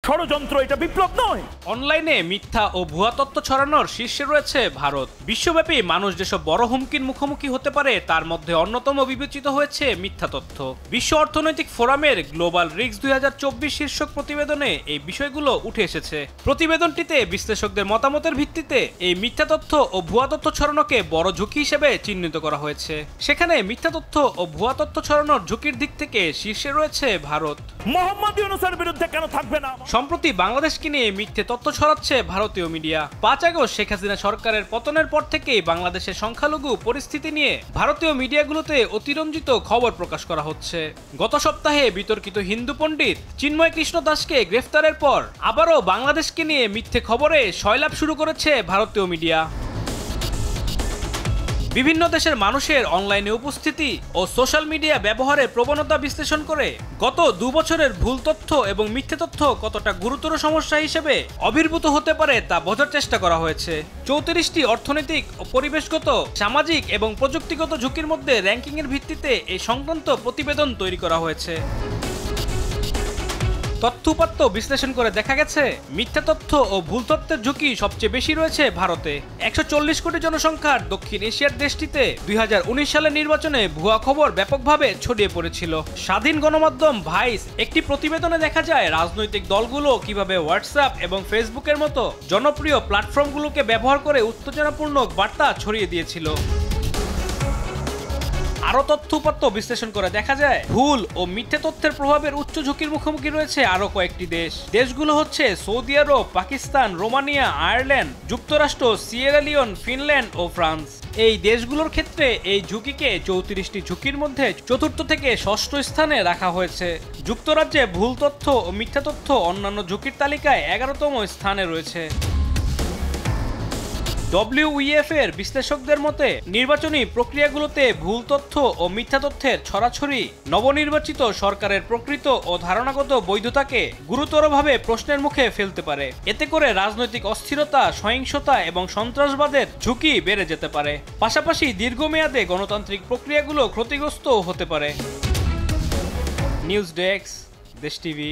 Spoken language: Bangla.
ষড়যন্ত্র, এটা বিপ্লব নয়। অনলাইনে মিথ্যা ও ভুয়া তথ্য ছড়ানোর শীর্ষে রয়েছে ভারত। বিশ্বব্যাপী মানুষ যেসব বড় হুমকির মুখোমুখি হতে পারে তার মধ্যে অন্যতম বিবেচিত হয়েছে মিথ্যা তথ্য। বিশ্ব অর্থনৈতিক ফোরামের গ্লোবাল রিস্ক 2024 শীর্ষক প্রতিবেদনে এই বিষয়গুলো উঠে এসেছে। প্রতিবেদনটিতে বিশ্লেষকদের মতামতের ভিত্তিতে এই মিথ্যা তথ্য ও ভুয়া তথ্য ছড়ানোকে বড় ঝুঁকি হিসেবে চিহ্নিত করা হয়েছে। সেখানে মিথ্যা তথ্য ও ভুয়া তথ্য ছড়ানোর ঝুঁকির দিক থেকে শীর্ষে রয়েছে ভারত। মোহাম্মদ ইউনূসের বিরুদ্ধে কেন থাকবে না? সম্প্রতি বাংলাদেশকে নিয়ে মিথ্যে তথ্য ছড়াচ্ছে ভারতীয় মিডিয়া। 5 আগস্ট শেখ হাসিনা সরকারের পতনের পর থেকেই বাংলাদেশের সংখ্যালঘু পরিস্থিতি নিয়ে ভারতীয় মিডিয়াগুলোতে অতিরঞ্জিত খবর প্রকাশ করা হচ্ছে। গত সপ্তাহে বিতর্কিত হিন্দু পণ্ডিত চিন্ময় কৃষ্ণ দাসকে গ্রেফতারের পর আবারও বাংলাদেশকে নিয়ে মিথ্যে খবরে সয়লাভ শুরু করেছে ভারতীয় মিডিয়া। বিভিন্ন দেশের মানুষের অনলাইনে উপস্থিতি ও সোশ্যাল মিডিয়া ব্যবহারের প্রবণতা বিশ্লেষণ করে গত 2 বছরের ভুল তথ্য এবং মিথ্যে তথ্য কতটা গুরুতর সমস্যা হিসেবে আবির্ভূত হতে পারে তা বোঝার চেষ্টা করা হয়েছে। 34টি অর্থনৈতিক ও পরিবেশগত, সামাজিক এবং প্রযুক্তিগত ঝুঁকির মধ্যে র্যাঙ্কিংয়ের ভিত্তিতে এই সংক্রান্ত প্রতিবেদন তৈরি করা হয়েছে। তথ্য-উপাত্ত বিশ্লেষণ করে দেখা গেছে মিথ্যা তথ্য ও ভুল তথ্যের ঝুঁকি সবচেয়ে বেশি রয়েছে ভারতে। 140 কোটি জনসংখ্যার দক্ষিণ এশিয়ার দেশটিতে 2019 সালের নির্বাচনে ভুয়া খবর ব্যাপকভাবে ছড়িয়ে পড়েছিল। স্বাধীন গণমাধ্যম ভাইস একটি প্রতিবেদনে দেখা যায় রাজনৈতিক দলগুলো কিভাবে হোয়াটসঅ্যাপ এবং ফেসবুকের মতো জনপ্রিয় প্ল্যাটফর্মগুলোকে ব্যবহার করে উত্তেজনাপূর্ণ বার্তা ছড়িয়ে দিয়েছিল। আরো তথ্য-উপাত্ত বিশ্লেষণ করে দেখা যায় ভুল ও মিথ্যে তথ্যের প্রভাবের উচ্চ ঝুঁকির মুখোমুখি রয়েছে আরো কয়েকটি দেশ। দেশগুলো হচ্ছে সৌদি আরব, পাকিস্তান, রোমানিয়া, আয়ারল্যান্ড, যুক্তরাষ্ট্র, সিয়েরা লিওন, ফিনল্যান্ড ও ফ্রান্স। এই দেশগুলোর ক্ষেত্রে এই ঝুঁকিকে 34টি ঝুঁকির মধ্যে চতুর্থ থেকে ষষ্ঠ স্থানে রাখা হয়েছে। যুক্তরাজ্যে ভুল তথ্য ও মিথ্যা তথ্য অন্যান্য ঝুঁকির তালিকায় 11তম স্থানে রয়েছে। WEF এর বিশ্লেষকদের মতে নির্বাচনী প্রক্রিয়াগুলোতে ভুল তথ্য ও মিথ্যা তথ্যের ছড়াছড়ি নবনির্বাচিত সরকারের প্রকৃত ও ধারণাগত বৈধতাকে গুরুতরভাবে প্রশ্নের মুখে ফেলতে পারে। এতে করে রাজনৈতিক অস্থিরতা, সহিংসতা এবং সন্ত্রাসবাদের ঝুঁকি বেড়ে যেতে পারে। পাশাপাশি দীর্ঘমেয়াদে গণতান্ত্রিক প্রক্রিয়াগুলো ক্ষতিগ্রস্ত হতে পারে। নিউজ ডেস্ক, দেশ টিভি।